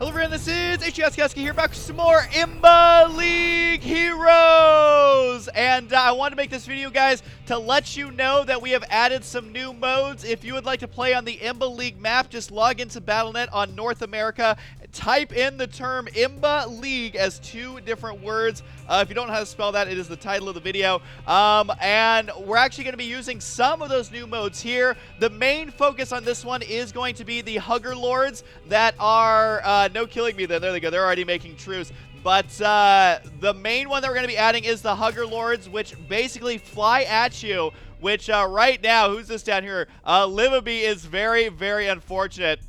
Hello everyone, this is Husky here, back with some more IMBA League Heroes! And I want to make this video, guys, to let you know that we have added some new modes. If you would like to play on the IMBA League map, just log into Battle.net on North America, type in the term IMBA League as 2 different words. If you don't know how to spell that, it is the title of the video. And we're actually going to be using some of those new modes here. The main focus on this one is going to be the HUGGERLORDS that are... no killing me then. There they go. They're already making truce. But the main one that we're going to be adding is the HUGGERLORDS, which basically fly at you. Which right now, who's this down here? Livibee is very, very unfortunate.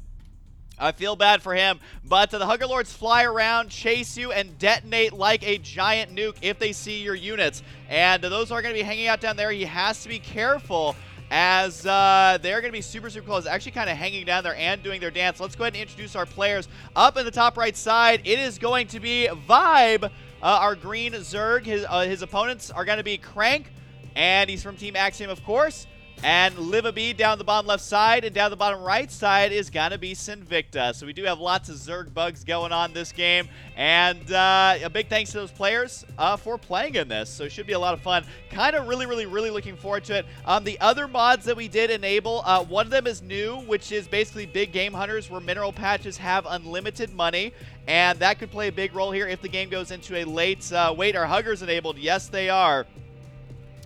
I feel bad for him, but the HUGGERLORDS fly around, chase you, and detonate like a giant nuke if they see your units. And those are going to be hanging out down there. He has to be careful, as they're going to be super, super close, actually kind of hanging down there and doing their dance. Let's go ahead and introduce our players. Up in the top right side, it is going to be Vibe, our green Zerg. His opponents are going to be Crank, and he's from Team Axiom, of course. And Livibee down the bottom left side, and down the bottom right side is going to be Sinvicta. So we do have lots of Zerg bugs going on this game. And a big thanks to those players for playing in this. So it should be a lot of fun. Kind of really looking forward to it. The other mods that we did enable, one of them is new, which is basically big game hunters, where mineral patches have unlimited money. And that could play a big role here if the game goes into a late... wait, are Huggers enabled? Yes, they are.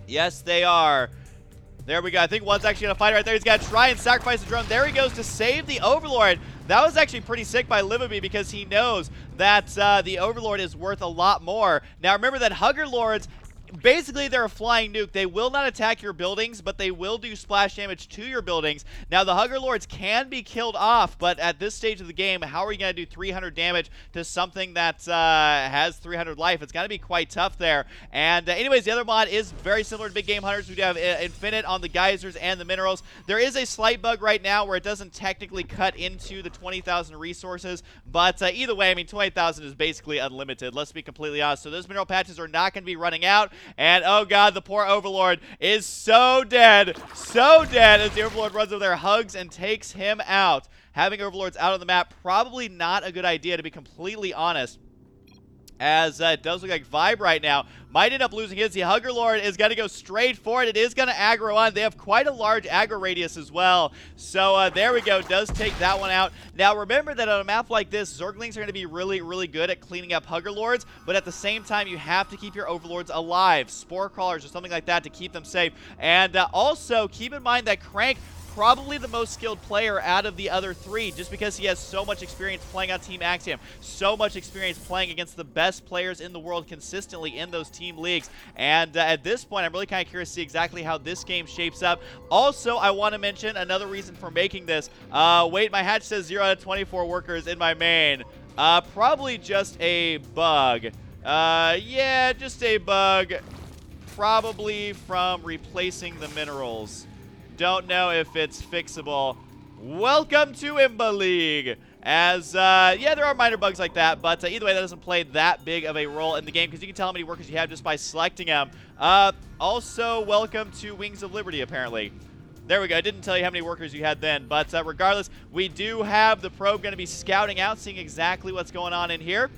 Yes, they are. There we go. I think one's actually going to fight right there. He's got to try and sacrifice the drone. There he goes to save the Overlord. That was actually pretty sick by Livibee, because he knows that the Overlord is worth a lot more. Now, remember that HUGGERLORDS, basically, they're a flying nuke. They will not attack your buildings, but they will do splash damage to your buildings. Now, the HUGGERLORDS can be killed off, but at this stage of the game, how are you going to do 300 damage to something that has 300 life? It's going to be quite tough there. And anyways, the other mod is very similar to Big Game Hunters. We do have Infinite on the geysers and the minerals. There is a slight bug right now where it doesn't technically cut into the 20,000 resources, but either way, I mean, 20,000 is basically unlimited. Let's be completely honest. So those mineral patches are not going to be running out. And oh god, the poor Overlord is so dead as the Overlord runs over there, hugs, and takes him out. Having Overlords out on the map, probably not a good idea, to be completely honest, as it does look like Vibe right now might end up losing his. The HUGGERLORD is going to go straight for it. It is going to aggro on. They have quite a large aggro radius as well. So there we go. Does take that one out. Now remember that on a map like this, Zerglings are going to be really good at cleaning up HUGGERLORDS, but at the same time, you have to keep your Overlords alive. Spore crawlers or something like that to keep them safe. And also, keep in mind that Crank, probably the most skilled player out of the other 3, just because he has so much experience playing on Team Axiom, so much experience playing against the best players in the world consistently in those team leagues. And at this point, I'm really kind of curious to see exactly how this game shapes up. Also, I want to mention another reason for making this. Wait, my hatch says 0 out of 24 workers in my main. Probably just a bug. Yeah, just a bug. Probably from replacing the minerals. Don't know if it's fixable. Welcome to IMBA League. As, yeah, there are minor bugs like that, but either way, that doesn't play that big of a role in the game, because you can tell how many workers you have just by selecting them. Also, welcome to Wings of Liberty, apparently. There we go. I didn't tell you how many workers you had then, but regardless, we do have the probe going to be scouting out, seeing exactly what's going on in here.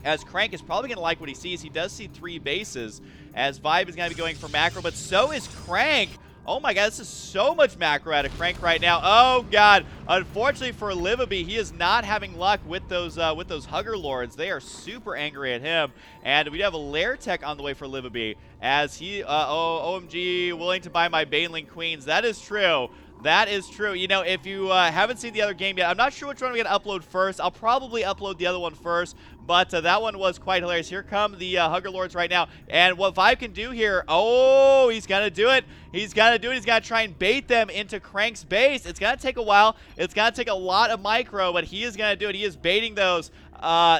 As Crank is probably going to like what he sees. He does see 3 bases, as Vibe is going to be going for macro, but so is Crank. Oh my god, this is so much macro out of Crank right now. Oh god, unfortunately for Livibee, he is not having luck with those HUGGERLORDS. They are super angry at him. And we do have a Lair Tech on the way for Livibee, as he, OMG, willing to buy my Baneling Queens. That is true. That is true. You know, if you haven't seen the other game yet, I'm not sure which one we're going to upload first. I'll probably upload the other one first, but that one was quite hilarious. Here come the HUGGERLORDS right now, and what Vibe can do here, oh, he's going to do it. He's going to do it. He's going to try and bait them into Crank's base. It's going to take a while. It's going to take a lot of micro, but he is going to do it. He is baiting those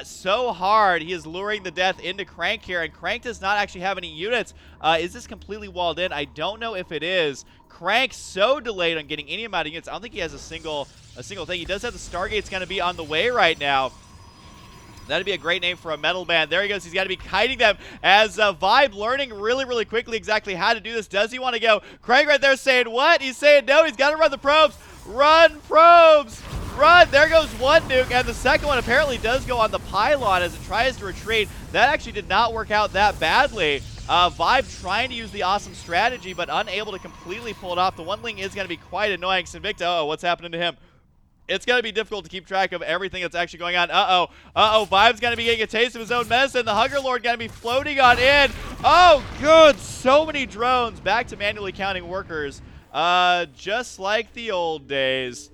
so hard. He is luring the death into Crank here, and Crank does not actually have any units. Is this completely walled in? I don't know if it is. Crank so delayed on getting any amount of units. I don't think he has a single thing. He does have the Stargate's going to be on the way right now. That'd be a great name for a metal band. There he goes. He's got to be kiting them as Vibe learning really quickly exactly how to do this. Does he want to go? Craig right there saying what? He's saying no. He's got to run the probes. Run probes. run. There goes one nuke, and the second one apparently does go on the pylon as it tries to retreat. That actually did not work out that badly. Vibe trying to use the awesome strategy, but unable to completely pull it off. The one ling is going to be quite annoying. Sinvicta, oh, what's happening to him? It's going to be difficult to keep track of everything that's actually going on. Vibe's going to be getting a taste of his own medicine. The HUGGERLORD going to be floating on in. Oh, good. So many drones. Back to manually counting workers. Just like the old days.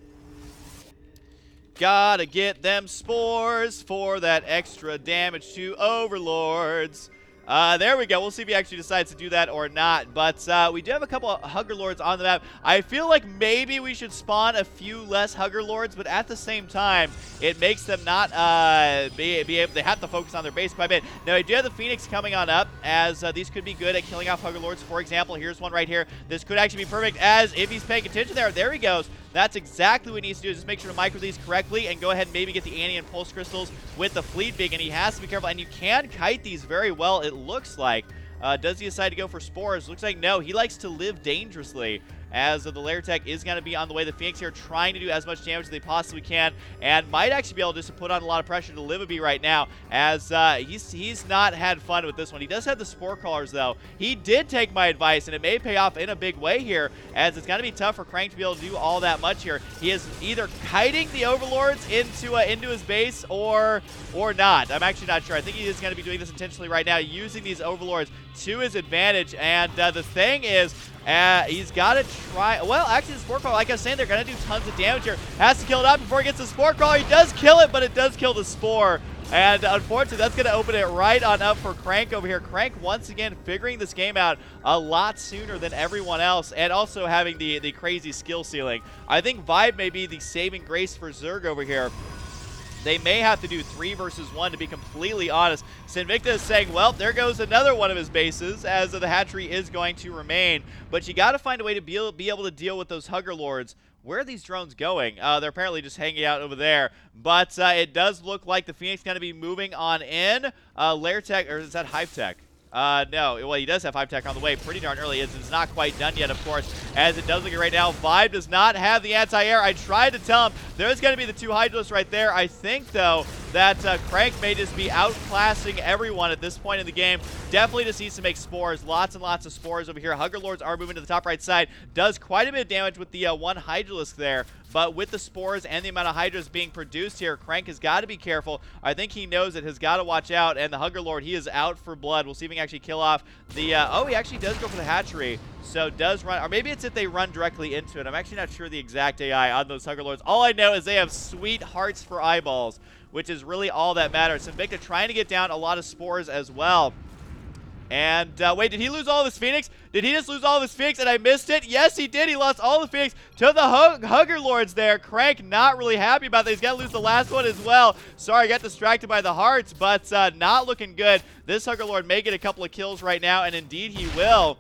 Gotta get them spores for that extra damage to overlords. There we go. We'll see if he actually decides to do that or not. But we do have a couple of HUGGERLORDS on the map. I feel like maybe we should spawn a few less HUGGERLORDS, but at the same time, it makes them not be able. They have to focus on their base quite a bit. Now, I do have the Phoenix coming on up, as these could be good at killing off HUGGERLORDS. For example, here's one right here. This could actually be perfect, as if he's paying attention there he goes. That's exactly what he needs to do, is just make sure to micro these correctly and go ahead and maybe get the Annie and Pulse Crystals with the Fleet Beacon. And he has to be careful, and you can kite these very well, it looks like. Does he decide to go for Spores? Looks like no. He likes to live dangerously, as the Lair Tech is going to be on the way. The Phoenix here trying to do as much damage as they possibly can, and might actually be able just to put on a lot of pressure to Livibee right now, as he's not had fun with this one. He does have the Spore Crawlers, though. He did take my advice, and it may pay off in a big way here, as it's going to be tough for Crank to be able to do all that much here. He is either kiting the Overlords into his base or not. I'm actually not sure. I think he is going to be doing this intentionally right now, using these Overlords to his advantage, and the thing is, he's got to try. Well, actually, the Spore Crawler, like I was saying, they're going to do tons of damage here. Has to kill it off before he gets the Spore Crawler. He does kill it, but it does kill the Spore. And unfortunately, that's going to open it right on up for Crank over here. Crank, once again, figuring this game out a lot sooner than everyone else, and also having the crazy skill ceiling. I think Vibe may be the saving grace for Zerg over here. They may have to do 3 versus 1, to be completely honest. Sinvicta is saying, well, there goes another one of his bases, as the hatchery is going to remain. But you got to find a way to be able to deal with those HUGGERLORDS. Where are these drones going? They're apparently just hanging out over there. But it does look like the Phoenix is going to be moving on in. Lair Tech, or is that Hive Tech? No. Well, he does have Hive Tech on the way pretty darn early. It's not quite done yet, of course, as it does look right now. Vibe does not have the anti-air. I tried to tell him there's going to be the 2 Hydralisks right there. I think, though, that Crank may just be outclassing everyone at this point in the game. Definitely just needs to make spores. Lots and lots of spores over here. HUGGERLORDS are moving to the top right side. Does quite a bit of damage with the 1 Hydralisk there. But with the spores and the amount of Hydras being produced here, Crank has got to be careful. I think he knows it, has got to watch out. And the HUGGERLORD, he is out for blood. We'll see if he can actually kill off the... oh, he actually does go for the hatchery. So does run... Or maybe it's if they run directly into it. I'm actually not sure the exact AI on those HUGGERLORDs. All I know is they have sweet hearts for eyeballs, which is really all that matters. Sinvicta trying to get down a lot of spores as well. And, wait, did he lose all of his Phoenix? Did he just lose all of his Phoenix and I missed it? Yes, he did. He lost all the Phoenix to the HUGGERLORDS there. Crank not really happy about that. He's got to lose the last one as well. Sorry, I got distracted by the hearts, but not looking good. This HUGGERLORD may get a couple of kills right now, and indeed he will.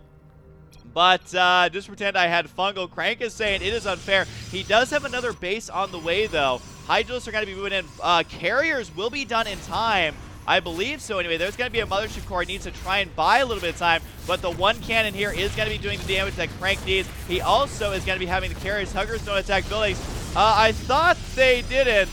But just pretend I had fungal. Crank is saying it is unfair. He does have another base on the way, though. Hydralisks are going to be moving in. Carriers will be done in time. I believe so. Anyway, there's going to be a mothership core. He needs to try and buy a little bit of time, but the 1 cannon here is going to be doing the damage that Crank needs. He also is going to be having the carriers. Huggers don't attack buildings. I thought they didn't.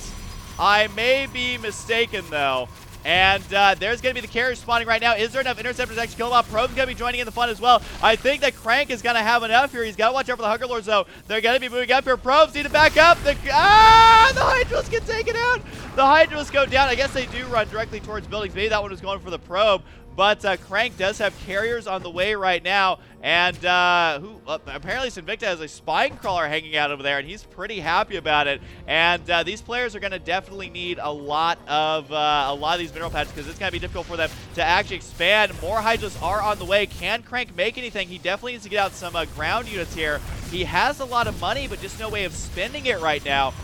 I may be mistaken, though. And there's going to be the carrier spawning right now. Is there enough interceptors to actually kill them off? Probe's going to be joining in the fun as well. I think that Crank is going to have enough here. He's got to watch out for the HUGGERLORDS, though. They're going to be moving up here. Probes need to back up. The Hydralisks get taken out. The Hydralisks go down. I guess they do run directly towards buildings. Maybe that one was going for the probe. But Crank does have carriers on the way right now. And apparently Sinvicta has a spine crawler hanging out over there, and he's pretty happy about it. And these players are going to definitely need a lot of these mineral patches, because it's going to be difficult for them to actually expand. More Hydralisks are on the way. Can Crank make anything? He definitely needs to get out some ground units here. He has a lot of money, but just no way of spending it right now.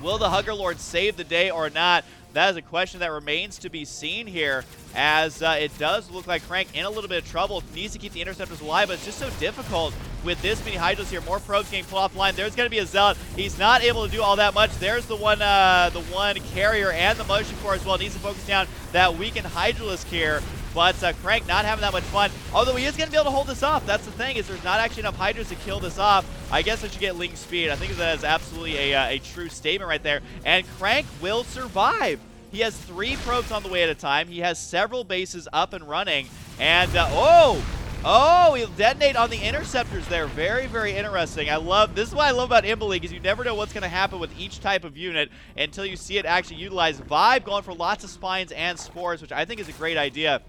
Will the HUGGERLORD save the day or not? That is a question that remains to be seen here, as it does look like Crank in a little bit of trouble. Needs to keep the interceptors alive, but it's just so difficult with this many Hydralisks here. More probes getting pulled off the line. There's going to be a Zealot. He's not able to do all that much. There's the one carrier and the motion core as well. Needs to focus down that weakened Hydralisk here. But Crank not having that much fun. Although he is going to be able to hold this off. That's the thing, is there's not actually enough Hydras to kill this off. I guess I should get Ling speed. I think that is absolutely a true statement right there. And Crank will survive. He has 3 probes on the way at a time. He has several bases up and running. And, oh, he'll detonate on the interceptors there. Very, very interesting. This is what I love about IMBA League, is you never know what's going to happen with each type of unit until you see it actually utilized. Vibe going for lots of spines and spores, which I think is a great idea.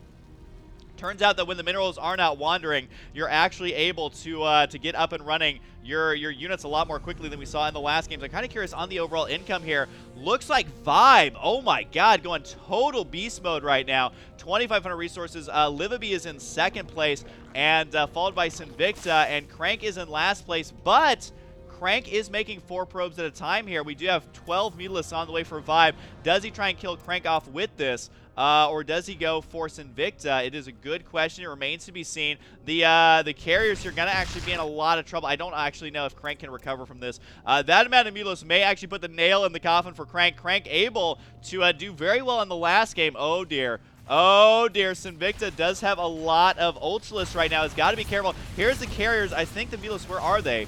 Turns out that when the minerals are not wandering, you're actually able to get up and running your units a lot more quickly than we saw in the last games. I'm kind of curious on the overall income here. Looks like Vibe, oh my god, going total beast mode right now. 2,500 resources. Livibee is in 2nd place, and followed by Sinvicta, and Crank is in last place, but Crank is making 4 probes at a time here. We do have 12 Mutalisks on the way for Vibe. Does he try and kill Crank off with this? Or does he go for Sinvicta? It is a good question. It remains to be seen. The carriers here are going to actually be in a lot of trouble. I don't actually know if Crank can recover from this. That amount of Mutalisks may actually put the nail in the coffin for Crank. Crank able to do very well in the last game. Oh, dear. Oh, dear. Sinvicta does have a lot of Ultralisks right now. He's got to be careful. Here's the carriers. I think the Mutalisks, where are they?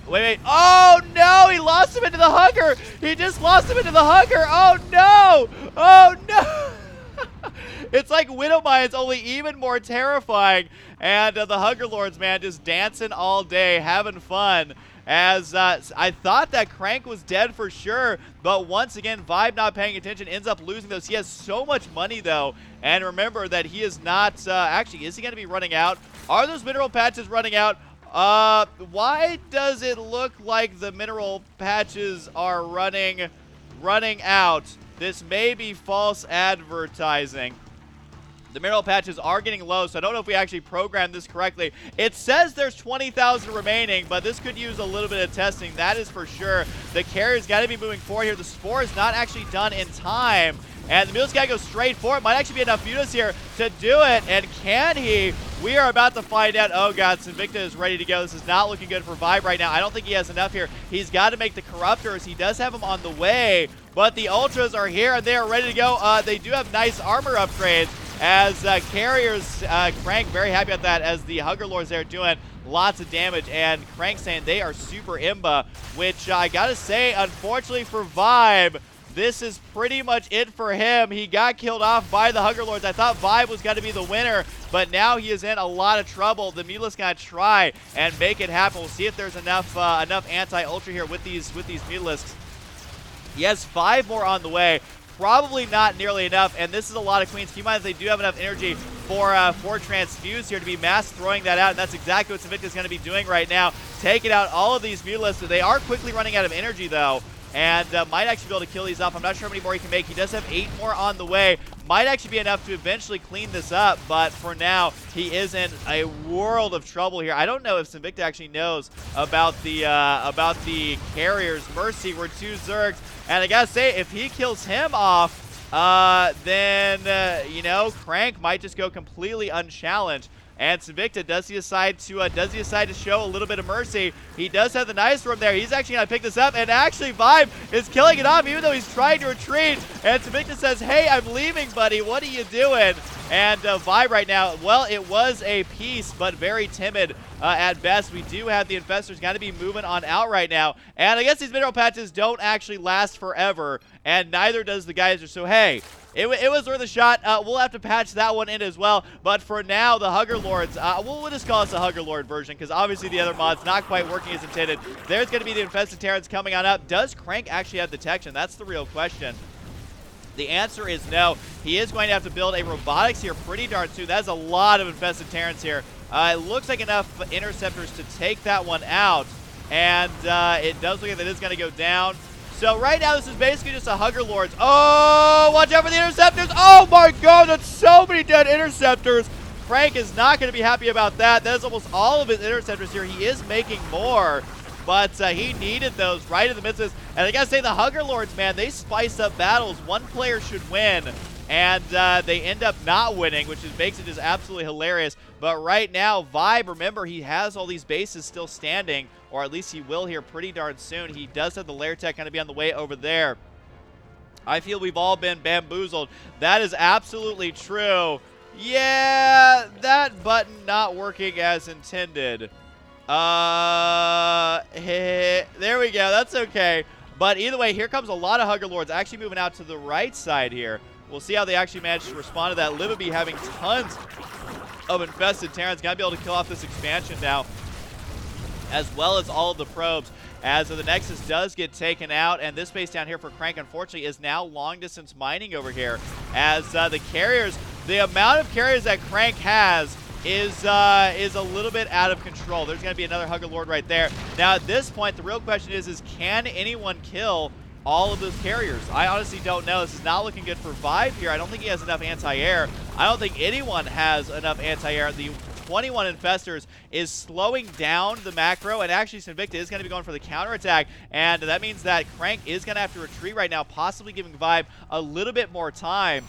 Wait. Oh, no! He lost him into the Hugger! He just lost him into the Hugger! Oh, no! Oh, no! It's like Widowmines, only even more terrifying. And the HUGGERLORDS, man, just dancing all day, having fun. As I thought that Crank was dead for sure, but once again, Vibe not paying attention, ends up losing those. He has so much money, though. And remember that he is not... actually, is he going to be running out? Are those mineral patches running out? Why does it look like the mineral patches are running out? This may be false advertising. The mineral patches are getting low, so I don't know if we actually programmed this correctly. It says there's 20,000 remaining, but this could use a little bit of testing. That is for sure. The carrier's got to be moving forward here. The spore is not actually done in time. And the Mule's got to go straight for it. Might actually be enough units here to do it. And can he? We are about to find out. Oh, God. Sinvicta is ready to go. This is not looking good for Vibe right now. I don't think he has enough here. He's got to make the Corruptors. He does have them on the way. But the Ultras are here, and they are ready to go. They do have nice armor upgrades. As carriers, Crank very happy about that, as the HUGGERLORDS there doing lots of damage. And Crank saying they are super imba, which I got to say, unfortunately for Vibe, this is pretty much it for him. He got killed off by the HUGGERLORDS. I thought Vibe was going to be the winner, but now he is in a lot of trouble. The Mutalisks going to try and make it happen. We'll see if there's enough anti-ultra here with these Mutalisks. He has 5 more on the way. Probably not nearly enough, and this is a lot of queens. Keep in mind they do have enough energy for transfuse here to be mass throwing that out, and that's exactly what Sinvicta is going to be doing right now. Taking out all of these Mutalisks. They are quickly running out of energy, though, and might actually be able to kill these off. I'm not sure how many more he can make. He does have 8 more on the way. Might actually be enough to eventually clean this up, but for now, he is in a world of trouble here. I don't know if Sinvicta actually knows about the carriers. Mercy were 2 Zergs, and I gotta say, if he kills him off, then you know, Crank might just go completely unchallenged. And Sinvicta, does he decide to show a little bit of mercy? He does have the nice room there. He's actually going to pick this up, and actually Vibe is killing it off even though he's trying to retreat. And Sinvicta says, hey, I'm leaving, buddy. What are you doing? And Vibe right now, well, it was a piece, but very timid at best. We do have the Infestors got to be moving on out right now. And I guess these mineral patches don't actually last forever, and neither does the Geyser. So, hey, it was worth a shot. We'll have to patch that one in as well. But for now, the HUGGERLORDS, we'll just call this a HUGGERLORD version, because obviously the other mod's not quite working as intended. There's going to be the Infested Terrans coming on up. Does Crank actually have detection? That's the real question. The answer is no. He is going to have to build a robotics here pretty darn soon. That's a lot of Infested Terrans here. It looks like enough interceptors to take that one out. And it does look like that is going to go down. So right now, this is basically just a HUGGERLORDS. Oh, watch out for the interceptors. Oh my god, that's so many dead interceptors. Crank is not going to be happy about that. That is almost all of his interceptors here. He is making more, but he needed those right in the midst of this. And I got to say, the HUGGERLORDS, man, they spice up battles. One player should win, and they end up not winning, which makes it just absolutely hilarious. But right now, Vibe, remember, he has all these bases still standing, or at least he will here pretty darn soon. He does have the lair tech going to be on the way over there. I feel we've all been bamboozled. That is absolutely true. Yeah, that button not working as intended. There we go. That's okay. But either way, here comes a lot of HUGGERLORDS actually moving out to the right side here. We'll see how they actually manage to respond to that. Livibee having tons of infested Terrans. Got to be able to kill off this expansion now, as well as all of the probes, as the Nexus does get taken out. And this base down here for Crank, unfortunately, is now long-distance mining over here, as the carriers, the amount of carriers that Crank has is a little bit out of control. There's going to be another HUGGERLORD right there. Now, at this point, the real question is can anyone kill all of those carriers? I honestly don't know. This is not looking good for Vibe here. I don't think he has enough anti-air. I don't think anyone has enough anti-air. The 21 Infestors is slowing down the macro, and actually Sinvicta is going to be going for the counterattack, and that means that Crank is going to have to retreat right now, possibly giving Vibe a little bit more time,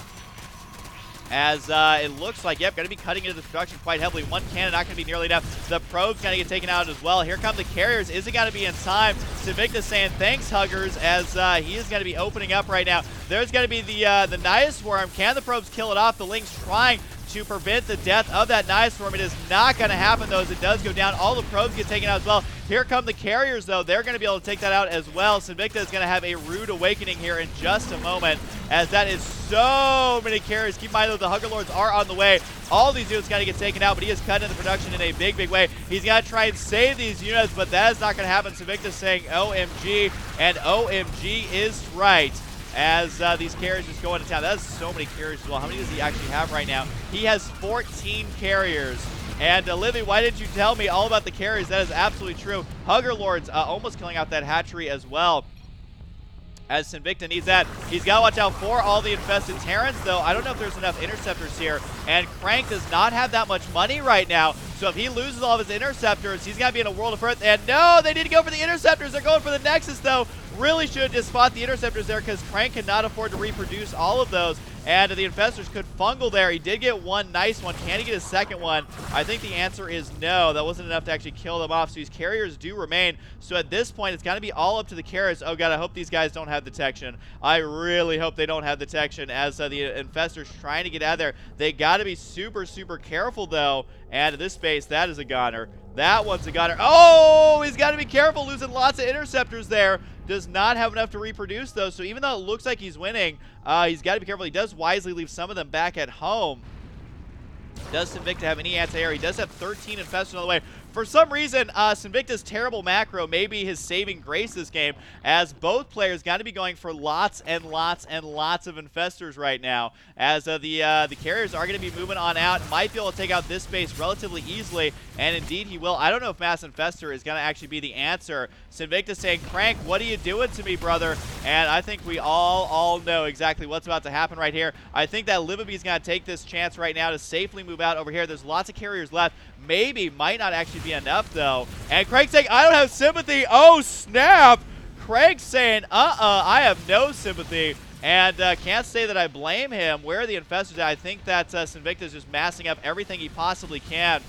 as it looks like, yep, going to be cutting into the production quite heavily. One cannon not going to be nearly enough. The probe's going to get taken out as well. Here come the carriers. Is it going to be in time? Sinvicta saying thanks, Huggers, as he is going to be opening up right now. There's going to be the Naya Swarm. Can the probes kill it off? The Lynx trying to prevent the death of that Naya Swarm. It is not going to happen, though, as it does go down. All the probes get taken out as well. Here come the carriers, though. They're going to be able to take that out as well. Sinvicta is going to have a rude awakening here in just a moment, as that is so many carriers. Keep in mind, though, the HUGGERLORDS are on the way. All these units got to get taken out, but he is cutting into the production in a big, big way. He's got to try and save these units, but that is not going to happen. Sinvicta saying OMG, and OMG is right, as these carriers just go into town. That's so many carriers as well. How many does he actually have right now? He has 14 carriers. And Livy, why didn't you tell me all about the carriers? That is absolutely true. HUGGERLORDS almost killing out that hatchery as well, as Sinvicta needs that. He's got to watch out for all the infested Terrans, though. I don't know if there's enough interceptors here, and Crank does not have that much money right now. So if he loses all of his interceptors, he's going to be in a world of hurt. And no, they didn't go for the interceptors. They're going for the Nexus, though. Really should just spot the interceptors there, because Crank cannot afford to reproduce all of those. And the Infestors could fungal there. He did get one nice one. Can he get a second one? I think the answer is no. That wasn't enough to actually kill them off. So these carriers do remain. So at this point, it's got to be all up to the carriers. Oh, God, I hope these guys don't have detection. I really hope they don't have detection, as the Infestors trying to get out of there. They got to be super, super careful, though. And this base, that is a goner. That one's a goner. Oh, he's got to be careful, losing lots of interceptors there. Does not have enough to reproduce those. So even though it looks like he's winning, he's got to be careful. He does wisely leave some of them back at home. Does Sinvicta have any anti-air? He does have 13 Infestors on the way. For some reason, Sinvicta's terrible macro may be his saving grace this game, as both players got to be going for lots and lots and lots of Infestors right now, as the carriers are going to be moving on out. Might be able to take out this base relatively easily, and indeed he will. I don't know if Mass Infestor is going to actually be the answer. Sinvicta saying, Crank, what are you doing to me, brother? And I think we all know exactly what's about to happen right here. I think that Livibee is going to take this chance right now to safely move out over here. There's lots of carriers left. Maybe, might not actually be enough, though. And Craig saying, I don't have sympathy. Oh, snap. Craig saying, I have no sympathy. And can't say that I blame him. Where are the Infestors at? I think that Sinvicta is just massing up everything he possibly can.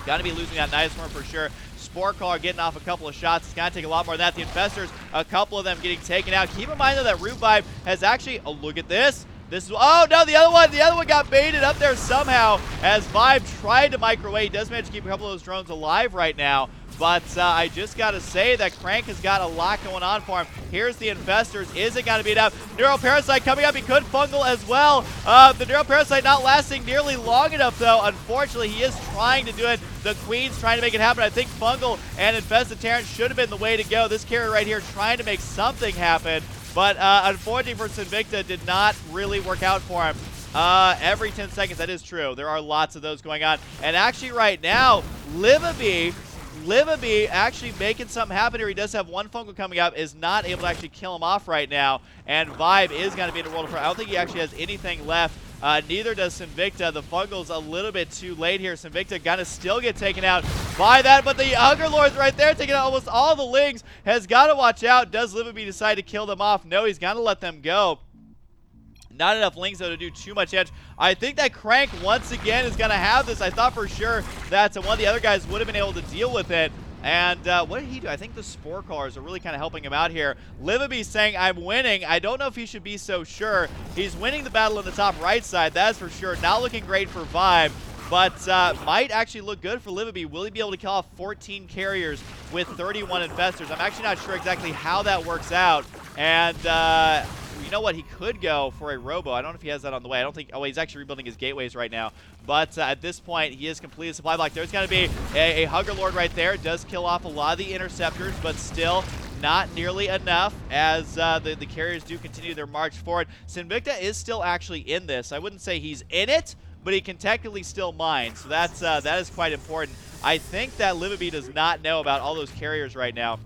Got to be losing that Naya Swarm for sure. Spore Caller getting off a couple of shots. It's going to take a lot more than that. The Infestors, a couple of them getting taken out. Keep in mind, though, that Root Vibe has actually, oh, look at this. This is, oh no, the other one got baited up there somehow, as Vibe tried to microwave. He does manage to keep a couple of those drones alive right now. But I just got to say that Crank has got a lot going on for him. Here's the Infestors. Is it going to be enough? Neural Parasite coming up. He could fungal as well. The Neural Parasite not lasting nearly long enough, though. Unfortunately, he is trying to do it. The Queen's trying to make it happen. I think fungal and Infested Terran should have been the way to go. This carrier right here trying to make something happen. But unfortunately for Sinvicta, did not really work out for him. Every 10 seconds, that is true. There are lots of those going on. And actually right now, Livibee actually making something happen here. He does have one fungal coming up, is not able to actually kill him off right now. And Vibe is going to be in a world of hurt. I don't think he actually has anything left. Neither does Sinvicta. The fungal's a little bit too late here. Sinvicta gonna still get taken out by that, but the HUGGERLORDS right there taking out almost all the Lings. Has got to watch out. Does Livibee decide to kill them off? No, he's gonna let them go. Not enough Lings, though, to do too much damage. I think that Crank, once again, is going to have this. I thought for sure that one of the other guys would have been able to deal with it. And what did he do? I think the Spore Callers are really kind of helping him out here. Livibee saying, I'm winning. I don't know if he should be so sure. He's winning the battle on the top right side, that's for sure. Not looking great for Vibe. but might actually look good for Livibee. Will he be able to kill off 14 carriers with 31 infestors? I'm actually not sure exactly how that works out, and you know what? He could go for a robo. I don't know if he has that on the way. I don't think. Oh, he's actually rebuilding his gateways right now. But at this point, he has completed supply block. There's going to be a Huggerlord right there. Does kill off a lot of the interceptors, but still not nearly enough as the carriers do continue their march forward. Sinvicta is still actually in this. I wouldn't say he's in it, but he can technically still mine. So that is quite important. I think that Livibee does not know about all those carriers right now.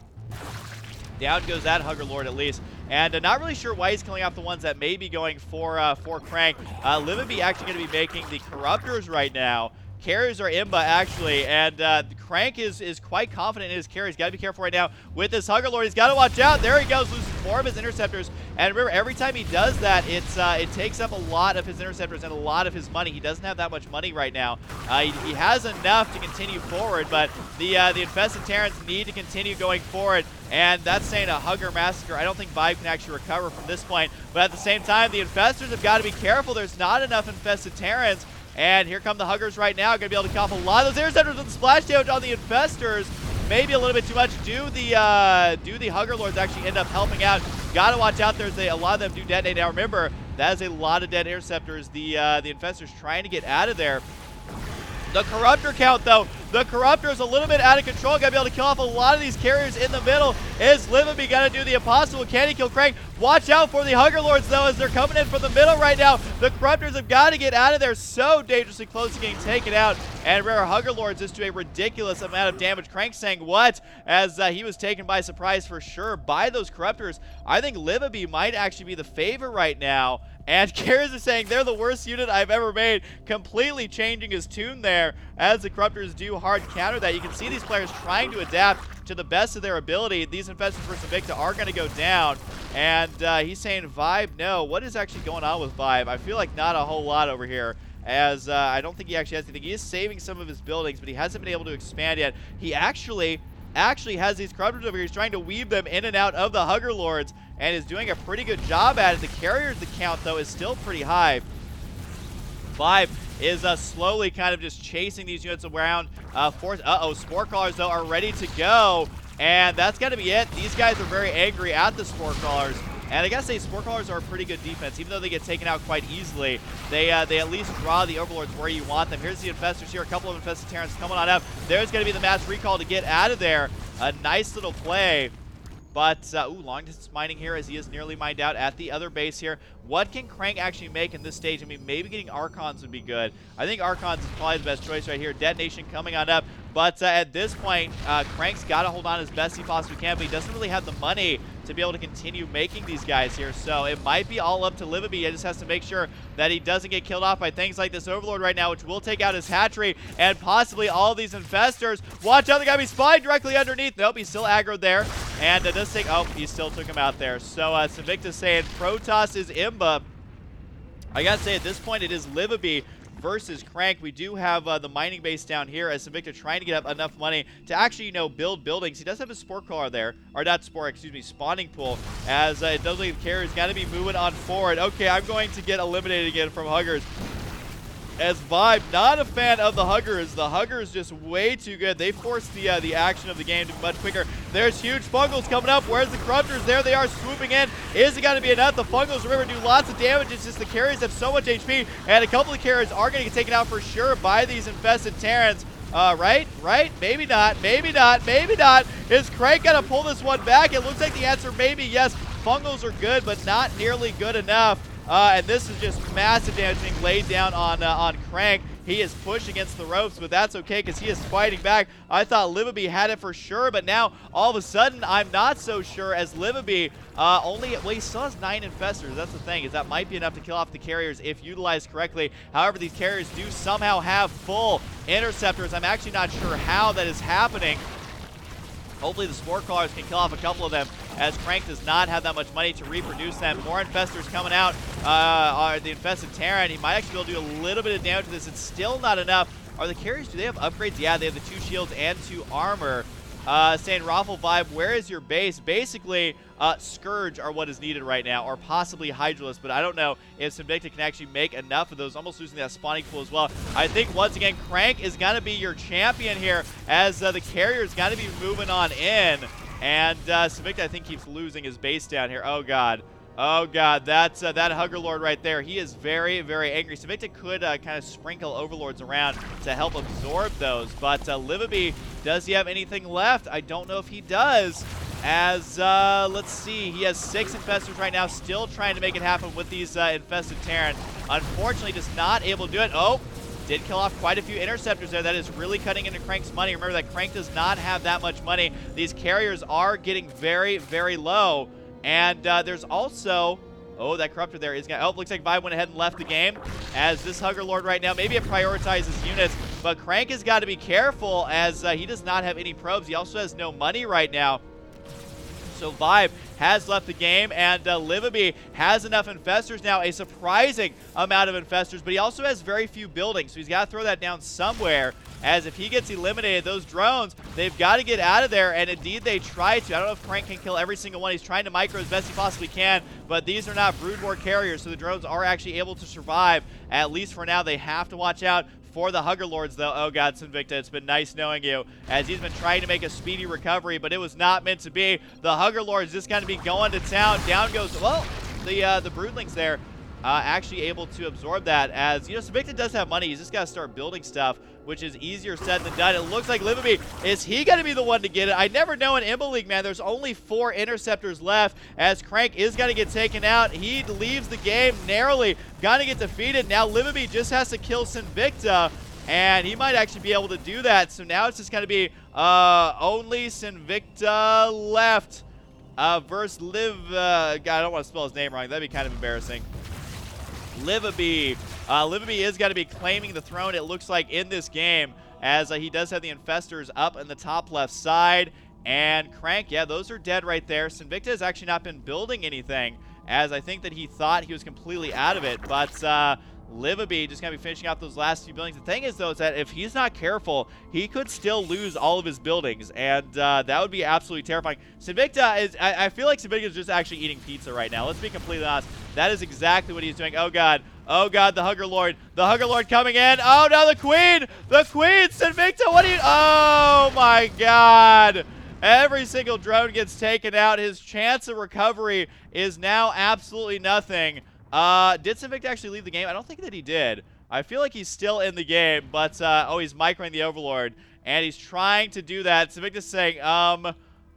Down goes that Huggerlord at least. And not really sure why he's killing off the ones that may be going for Crank. Livibee actually going to be making the Corruptors right now. Carriers are IMBA actually, and Crank is quite confident in his carries. Got to be careful right now with this Huggerlord. He's got to watch out. There he goes, loses more of his interceptors. And remember, every time he does that, it takes up a lot of his interceptors and a lot of his money. He doesn't have that much money right now. He has enough to continue forward, but the Infested Terrans need to continue going forward. And that's saying a Hugger Massacre. I don't think Vibe can actually recover from this point. But at the same time, the Infestors have got to be careful. There's not enough Infested Terrans. And here come the Huggers right now. Going to be able to kill off a lot of those interceptors with the splash damage on the Infestors. Maybe a little bit too much. Do the Huggerlords actually end up helping out? Got to watch out. There's a lot of them do detonate. Now remember, that is a lot of dead interceptors. The Infestors trying to get out of there. The Corruptor count, though. The Corruptor is a little bit out of control. Got to be able to kill off a lot of these carriers in the middle. Is Livibee going to do the impossible? Can he kill Crank? Watch out for the Huggerlords, though, as they're coming in from the middle right now. The Corruptors have got to get out of there. So dangerously close to getting taken out. And Rare Huggerlords just do a ridiculous amount of damage. Crank saying what? As he was taken by surprise for sure by those Corruptors. I think Livibee might actually be the favorite right now. And Carriers are saying they're the worst unit I've ever made. Completely changing his tune there as the Corruptors do hard counter that. You can see these players trying to adapt to the best of their ability. These Infestors for Sinvicta are going to go down. And he's saying Vibe, no. What is actually going on with Vibe? I feel like not a whole lot over here. As I don't think he actually has anything. He is saving some of his buildings, but he hasn't been able to expand yet. He actually has these Corruptors over here. He's trying to weave them in and out of the Huggerlords and is doing a pretty good job at it. The Carriers, the count, though, is still pretty high. Vibe is slowly kind of just chasing these units around. Spore Crawlers, though, are ready to go. And that's got to be it. These guys are very angry at the Spore Crawlers. And I gotta say, Spore Crawlers are a pretty good defense. Even though they get taken out quite easily, they at least draw the Overlords where you want them. Here's the Infestors here. A couple of Infested Terrans coming on up. There's going to be the mass recall to get out of there. A nice little play. But, long distance mining here as he is nearly mined out at the other base here. What can Crank actually make in this stage? I mean, maybe getting Archons would be good. I think Archons is probably the best choice right here. Detonation coming on up. But at this point, Crank's got to hold on as best he possibly can, but he doesn't really have the money to be able to continue making these guys here. So it might be all up to Livibee. He just has to make sure that he doesn't get killed off by things like this Overlord right now, which will take out his hatchery and possibly all of these Infestors. Watch out, the guy be spying directly underneath. Nope, he's still aggroed there. And it does take, oh, he still took him out there. So Sinvicta saying Protoss is IMBA. I gotta say, at this point, it is Livibee versus Crank. We do have the mining base down here as Sinvicta trying to get up enough money to actually, you know, build buildings. He does have a Spore Crawler there, or not Spore, excuse me, Spawning Pool, as it does look like the carrier's got to be moving on forward. Okay, I'm going to get eliminated again from Huggers. As Vibe, not a fan of the Huggers. The Huggers just way too good. They force the action of the game to be much quicker. There's huge Fungals coming up. Where's the Corruptors? There they are swooping in. Is it going to be enough? The Fungals, remember, do lots of damage. It's just the carriers have so much HP, and a couple of carriers are going to get taken out for sure by these Infested Terrans. Right? Maybe not. Maybe not. Maybe not. Is Crank going to pull this one back? It looks like the answer maybe yes. Fungals are good, but not nearly good enough. And this is just massive damage being laid down on Crank. He is pushed against the ropes, but that's okay because he is fighting back. I thought Livibee had it for sure, but now all of a sudden I'm not so sure as Livibee well, he still has 9 Infestors. That's the thing, is that might be enough to kill off the carriers if utilized correctly. However, these carriers do somehow have full interceptors. I'm actually not sure how that is happening. Hopefully the Spore Crawlers can kill off a couple of them, as Crank does not have that much money to reproduce them. More Infestors coming out. Are the Infested Terran. He might actually be able to do a little bit of damage to this. It's still not enough. Are the carriers, do they have upgrades? Yeah, they have the 2 shields and 2 armor. saying, Raffle Vibe, where is your base? Basically, Scourge are what is needed right now, or possibly Hydralisk, but I don't know if Sinvicta can actually make enough of those. Almost losing that spawning pool as well. I think, once again, Crank is going to be your champion here, as the carrier's got to be moving on in. And Sinvicta, I think, keeps losing his base down here. Oh, God. Oh, God, that's that Huggerlord right there. He is very, very angry. Sinvicta could kind of sprinkle Overlords around to help absorb those. But Livibee, does he have anything left? I don't know if he does. As, let's see, he has 6 Infestors right now, still trying to make it happen with these Infested Terran. Unfortunately, just not able to do it. Oh, did kill off quite a few Interceptors there. That is really cutting into Crank's money. Remember that Crank does not have that much money. These carriers are getting very, very low. And there's also, oh, that Corruptor there is going to, oh, looks like Vibe went ahead and left the game, as this Huggerlord right now, maybe it prioritizes units, but Crank has got to be careful, as he does not have any probes. He also has no money right now. So Vibe has left the game, and Livibee has enough Infestors now, a surprising amount of Infestors, but he also has very few buildings, so he's got to throw that down somewhere, as if he gets eliminated, those drones, they've got to get out of there, and indeed they try to. I don't know if Crank can kill every single one. He's trying to micro as best he possibly can, but these are not Broodmore carriers, so the drones are actually able to survive, at least for now. They have to watch out for the Huggerlords, though. Oh, God, Sinvicta, it's been nice knowing you, as he's been trying to make a speedy recovery, but it was not meant to be. The Huggerlords just going to be going to town. Down goes, well, the Broodlings there, actually able to absorb that, as, you know, Sinvicta does have money. He's just got to start building stuff, which is easier said than done. It looks like Livibee, is he going to be the one to get it? I never know in IMBA League, man. There's only 4 Interceptors left, as Crank is going to get taken out. He leaves the game narrowly, going to get defeated. Now Livibee just has to kill Sinvicta, and he might actually be able to do that. So now it's just going to be only Sinvicta left versus God, I don't want to spell his name wrong. That'd be kind of embarrassing. Livibee. Livibee is going to be claiming the throne, it looks like, in this game, as he does have the Infestors up in the top left side. And Crank, yeah, those are dead right there. Sinvicta has actually not been building anything, as I think that he thought he was completely out of it. But Livibee just going to be finishing out those last few buildings. The thing is, though, is that if he's not careful, he could still lose all of his buildings, and that would be absolutely terrifying. Sinvicta is, I feel like Sinvicta is just actually eating pizza right now. Let's be completely honest. That is exactly what he's doing. Oh, God. Oh, God, the Huggerlord. The Huggerlord coming in. Oh, no, the Queen. The Queen. Sinvicta, what are you? Oh, my God. Every single drone gets taken out. His chance of recovery is now absolutely nothing. Did Sinvicta actually leave the game? I don't think that he did. I feel like he's still in the game, but, oh, he's microing the Overlord, and he's trying to do that. Sinvicta's saying,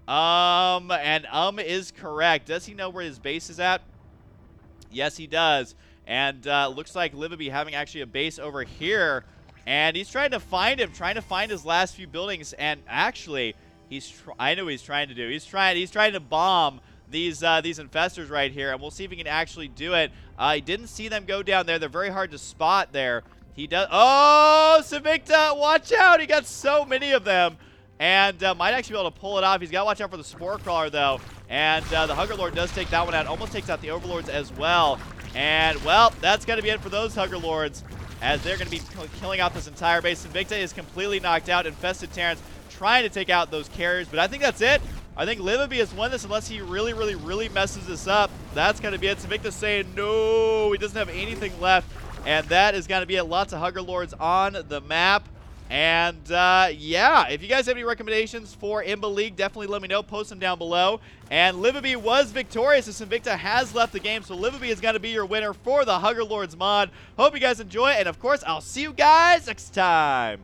and is correct. Does he know where his base is at? Yes, he does. And looks like Livibee having actually a base over here, and he's trying to find him, trying to find his last few buildings, and actually, I know what he's trying to do. He's trying to bomb these Infestors right here, and we'll see if he can actually do it. He didn't see them go down there. They're very hard to spot there. He does. Oh, Sinvicta, watch out. He got so many of them, and might actually be able to pull it off. He's got to watch out for the Spore Crawler, though, and the Huggerlord does take that one out. Almost takes out the Overlords as well. And, well, that's going to be it for those Huggerlords, as they're going to be killing out this entire base. Sinvicta is completely knocked out. Infested Terrans trying to take out those carriers, but I think that's it. I think Livibee has won this unless he really, really, really messes this up. That's going to be it. Sinvicta saying no, he doesn't have anything left, and that is going to be it. Lots of Huggerlords on the map. And, yeah, if you guys have any recommendations for IMBA League, definitely let me know. Post them down below. And Livibee was victorious, as Sinvicta has left the game, so Livibee is going to be your winner for the Huggerlords mod. Hope you guys enjoy it, and, of course, I'll see you guys next time.